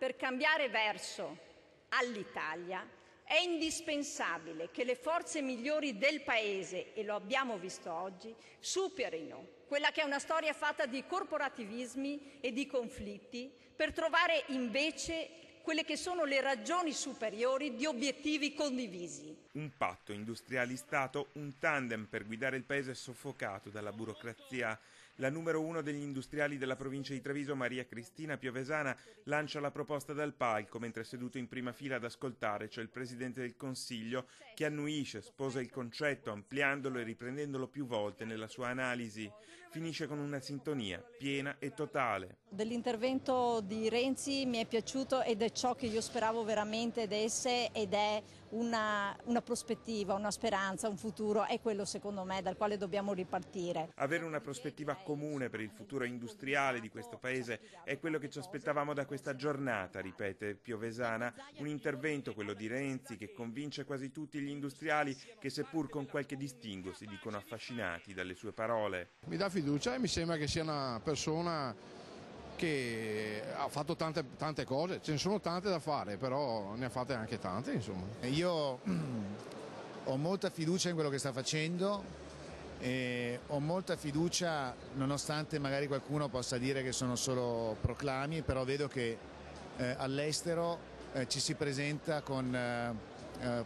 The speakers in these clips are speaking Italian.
per cambiare verso all'Italia è indispensabile che le forze migliori del Paese, e lo abbiamo visto oggi, superino quella che è una storia fatta di corporativismi e di conflitti per trovare invece quelle che sono le ragioni superiori di obiettivi condivisi. Un patto industriali-Stato, un tandem per guidare il paese soffocato dalla burocrazia. La numero uno degli industriali della provincia di Treviso, Maria Cristina Piovesana, lancia la proposta dal palco mentre seduto in prima fila ad ascoltare c'è il Presidente del Consiglio che annuisce, sposa il concetto, ampliandolo e riprendendolo più volte nella sua analisi. Finisce con una sintonia piena e totale. Dell'intervento di Renzi mi è piaciuto ed è ciò che io speravo veramente desse ed è una prospettiva, una speranza, un futuro, è quello secondo me dal quale dobbiamo ripartire. Avere una prospettiva comune per il futuro industriale di questo paese è quello che ci aspettavamo da questa giornata, ripete Piovesana, un intervento, quello di Renzi, che convince quasi tutti gli industriali che seppur con qualche distinguo si dicono affascinati dalle sue parole. Mi dà fiducia e mi sembra che sia una persona che ha fatto tante cose, ce ne sono tante da fare, però ne ha fatte anche tante, insomma. Io ho molta fiducia in quello che sta facendo e ho molta fiducia, nonostante magari qualcuno possa dire che sono solo proclami, però vedo che all'estero ci si presenta con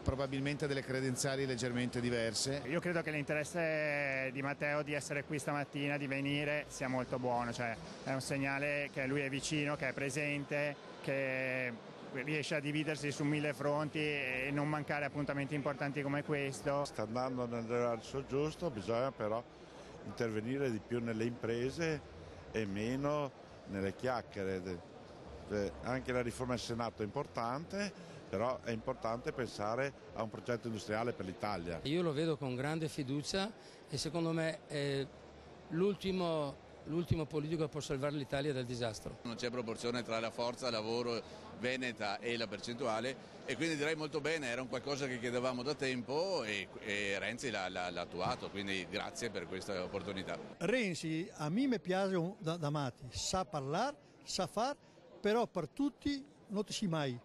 probabilmente delle credenziali leggermente diverse. Io credo che l'interesse di Matteo di essere qui stamattina, di venire, sia molto buono, cioè è un segnale che lui è vicino, che è presente, che riesce a dividersi su 1000 fronti e non mancare appuntamenti importanti come questo. Sta andando nel verso giusto, bisogna però intervenire di più nelle imprese e meno nelle chiacchiere. Anche la riforma del Senato è importante, però è importante pensare a un progetto industriale per l'Italia. Io lo vedo con grande fiducia e secondo me è l'ultimo politico che può salvare l'Italia dal disastro. Non c'è proporzione tra la forza lavoro veneta e la percentuale e quindi direi molto bene, era un qualcosa che chiedevamo da tempo e Renzi l'ha attuato, quindi grazie per questa opportunità. Renzi a me mi piace da matti, sa parlare, sa fare, però per tutti non si mai.